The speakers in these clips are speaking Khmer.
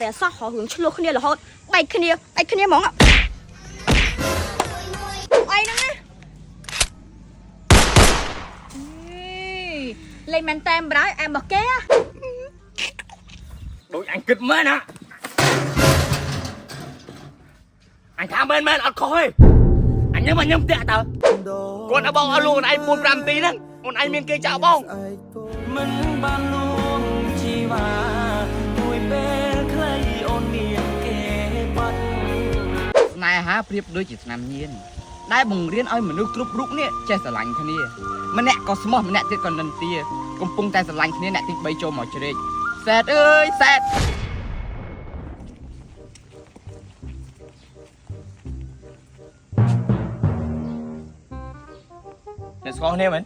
แต่ซอกหอหึงชลุกคนเดียวเหรอฮะไปคนเดียวมองอ่ะไอ้นั่นนะlên màn tem bái em bật ké đội anh kịch mới nè anh tham bên ở coi anh nhớ mà nhâm tệ tờ con đã bong luôn anh buồn làm tí đó còn anh miền kia chào bong mình ban luôn chỉ mà mùi bên khơi ôn miền kề bắt này hả priệp đôi chỉ nằm nhiênได้บ่งเรียนเอามนุษย์គ្រប់រូបនេះចេះស្រឡាញ់គ្នាម្នាក់ក៏ស្មោះម្នាក់ទៀតក៏និន្ទាកំពុងតែស្រឡាញ់គ្នាអ្នកទី3ចូលមកជ្រែកសែតអើយសែតអ្នកស្គាល់គ្នាមែន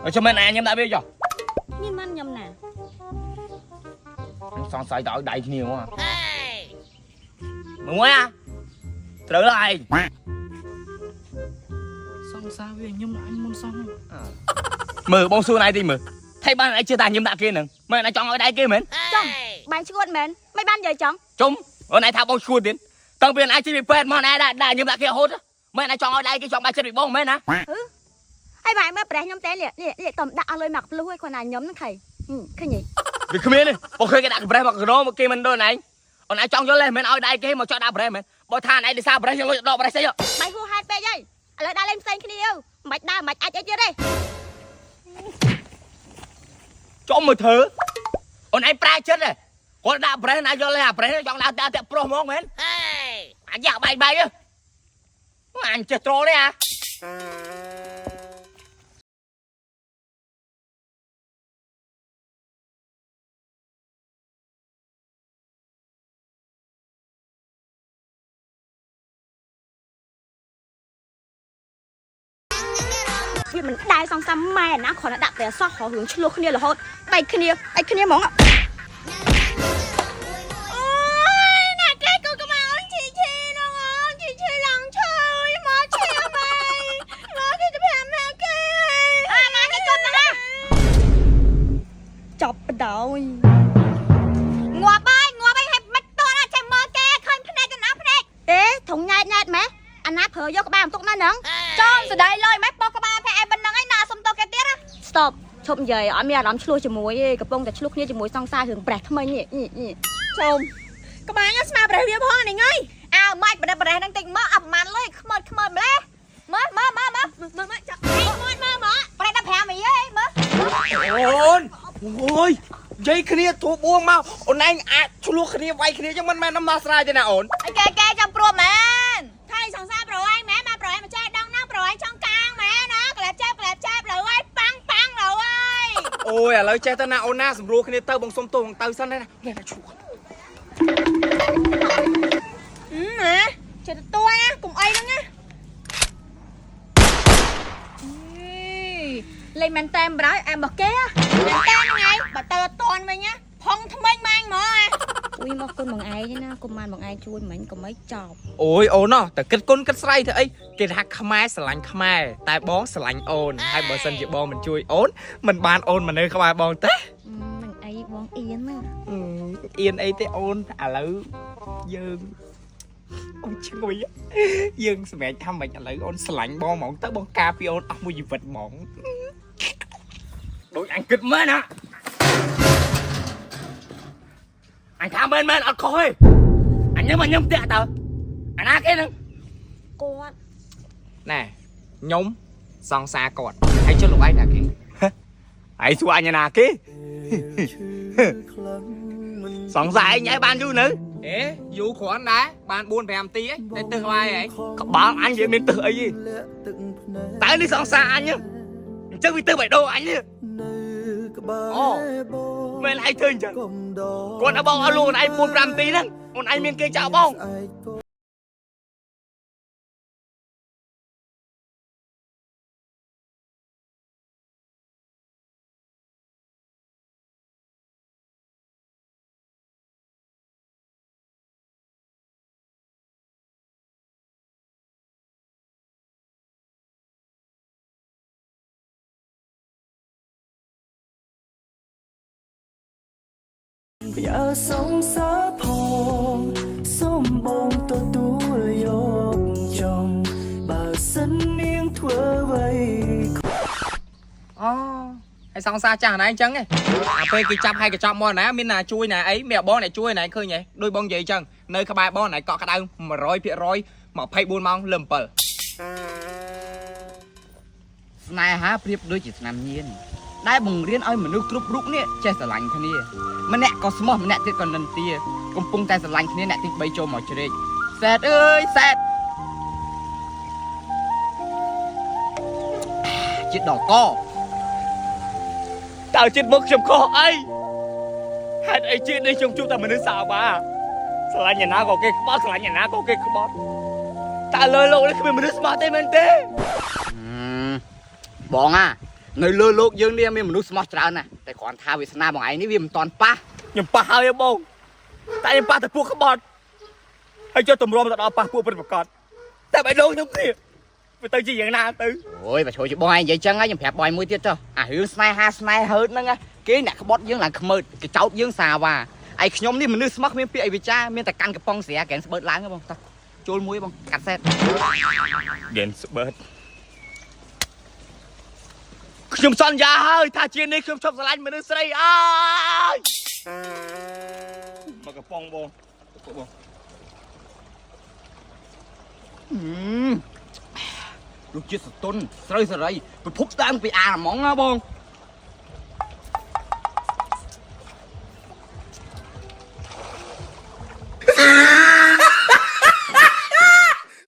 អើចាំមែនអាញ៉ាំដាក់វាចុះមានមិនញ៉ាំណាសង្ស័យទៅឲ្យដៃគ្នាហ្មងមួយអាត្រូវឡើយសង្សារវាញឹមអញមុនសងមើលបងសួរណៃតិចមើលថៃបានអញជឿថាញឹមដាក់គេហ្នឹងមែនអញចង់ឲ្យដៃគេមែនចង់បានឈួតមែនមិនបាននិយាយចង់ជុំអូនឯងថាបងឈួតទៀតតាំងពីអញជិះពីពេទ្យមកណែដាក់ញឹមដាក់គេរហូតមែនអញចង់ឲ្យដៃគេចង់បានចិត្តពីបងមែនណាហើយបែរមើលប្រេះខ្ញុំតែលាតំដាក់ឲ្យលុយមកភ្លុះឲ្យគាត់ណាញឹមហ្នឹងឃើញទេវាគ្មានទេបងឃើញគេដាក់ប្រេះមកកណោមកគេមិនដូនឯងអូនឯងចង់យល់ទេមិនឲ្យដៃគេមកចោះដាក់ប្រេះមែនបើថាឯងដោយសារប្រេះយើងលុយដកប្រេះស្អីបាយហួហេតុពេកហើយឥឡូវដើរលេងផ្សេងគ្នាមិនដើរមិនអាចអីទៀតទេចុំមើលធ្វើអូនឯងប្រែចិត្តទេគាត់ដាក់ប្រេះណាយល់ទេអាប្រេះចង់ដាក់តាប្រុសហ្មងមែនអញយ៉ាបាយអញចេះត្រទេអាវាមិនដែរសង្សារម៉ែណាគ្រាន់តែដាក់តែសោះហោរឿងឆ្លោះគ្នារហូតបែកគ្នាហ្មងអូយណាគេក៏មកអូនឈីនោះអូនឈីឡងឈើមកឈីមកគេទៅប្រាប់មកគេមកគេគាត់មកចប់បដោយងាប់ហើយឲ្យមិនតន់ចាំមើលគេឃើញភ្នែកកណ្ដាស់ភ្នែកទេធុងញ៉ែតមែនអាណាប្រើយកក្បាលបន្ទុកណាហ្នឹងចង់ស្ដាយលុយម៉េចបោះក្បាលតែឯប៉ុណ្្នឹងឯងណាសុំតគេទៀតណា stop ឈប់និយាយអត់មានអារម្មណ៍ឆ្លោះជាមួយទេកំពុងតែឆ្លោះគ្នាជាមួយសង្សាររឿងប្រេះថ្មីនេះជុំក្បាលស្មាប្រេះវាផងនេះអើយអើម៉េចប្រេះហ្នឹងតិចមកអត់ប្រហែលលុយខ្មត់ម្លេះមើលចាក់មើលប្រេះ15មីហីមើលអូនអូយនិយាយគ្នាទូបួងមកអូនឯងអាចឆ្លោះគ្នាវាយគ្នាចឹងមិនមែនដំណោះស្រាយទេណាអូនគេចាំព្រោះមែនថៃសង្សារប្រឯងមែនមកប្រឯងមកចេះដឹងណាប្រឯងចង់កាងមែនណាក្លែបចាប់លើហើយប៉ាំងលើហើយអូយឥឡូវចេះទៅណាអូនណាស្រួលគ្នាទៅបងសុំទោសទៅសិនណាឈួតណាចេះទៅទួណាកុំអីហ្នឹងណាលេងមែនតែបរោយអែមបកគេមែនតែហ្នឹងឯងបើទៅអត់តន់វិញណាផុងថ្មិញម៉ាញ់ហ្មងអុយមកគុណបងឯងណាគុំបានបងឯងជួយមិញកុំអីចប់អូយអូនតែគិតគុណគិតស្រ័យធ្វើអីគេថាខ្មែរស្រឡាញ់ខ្មែរតែបងស្រឡាញ់អូនហើយបើសិនជាបងមិនជួយអូនមិនបានអូនមកនៅក្បែរបងទេនឹងអីបងអៀនណាអៀនអីទេអូនឥឡូវយើងអូនឈ្ងុយយើងសម្រេចថាមិនឥឡូវអូនស្រឡាញ់បងហ្មងទៅបងការពីអូនអស់មួយជីវិតហ្មងដូចអញគិតមែនណាអញថាមែនអត់ខុសទេអញញឹមតាក់តើអាណាគេហ្នឹងគាត់ណែខ្ញុំសង្សារគាត់ហើយចុះលោកឯងណាគេហើយសួរអញណាគេសង្សារឯងបានយូរនៅយូរគ្រាន់ដែរបាន4 5នាទីឯងតែទឹះវាយឯងក្បាលអញវាមានទឹះអីទេតែនេះសង្សារអញអញ្ចឹងវាទឹះបៃដូរអញអូមែនឯងធ្វើអញ្ចឹងគាត់ឲ្យបងឲ្យលូនឯង4 5នាទីហ្នឹងអូនឯងមានគេចោលបង อย่าสงสารพองส้มบงตัวตัวยกจองบ่าสันเนียงทั่วไว้ อ๋อไอ้สองซาจ่าไหนจังไงไปกี่จับให้กี่จับมอนะมินน่ะช่วยไหนไอ้แมวบอไหนช่วยไหนเคยไงโดยบองใหญ่จังเนยขบายบอไหนเกาะกระดานมา100%มาไพ่บุญมองเริ่มเปิดนายฮะเปรียบด้วยจิตนำเย็นได้บ่งเรียนเอาเหมือนนึกกรุบรุกเนี่ยใจสลังท่านี่มันแน่ก็สมองมันแน่ติดก่อนนันเตียกำปุงใจสลังท่านี่แน่ติดใบโจมหมอเฉยแซดเอ้ยแซดจิตดอกก็ตาจิตมึกชมคอไอ้ฮัดไอ้จิตในชมจุแต่มันนึกสาวมาสลังอย่างน้าก็เก่งบอสสลังอย่างน้าก็เก่งบอสตาเลยโลกนี่คือมันนึกสมาร์ทเต้มันเต้บอกอ่ะในเลือโลกยังเนี่ยมีมนุษย์สมอตราน่ะแต่ก่อนท้าวิสนาบอกไอ้นี่วิมตอนป้ายังป้าเอายังบงแต่ยังป้าแต่พวกขบอนให้เจ้าตุ่มรวมตัดเอาป้าพวกเป็นประกอบแต่ไปโดนทั้งที่ไปตื่นจีอย่างน่าตื่นโอ้ยไปโชว์จีบอยvậy chân áยังแผลบอยมือเตี้ยเจ้าหือสไนฮาสไนเฮิร์ตนั่งไงกี้เนี่ยขบอนยังหลังขมืดกระเจ้ายังสาว่าไอ้ขยมนี่มันนึกสมัครมีปีไอ้วิจ้ามีแต่กันกระปองเสียแกนสเบิร์ดล้างครับบงโจลมุ้ยบงกัดเซ็ตแกนสเบิร์ดខ្ញុំសន្យាហើយថាជានេះខ្ញុំឈប់ស្រឡាញ់មនុស្សស្រីអើយមកកំប៉ុងបងលោកជាតិសតុនស្រីសេរីប្រភពតាមពីអាហ្មងណាបង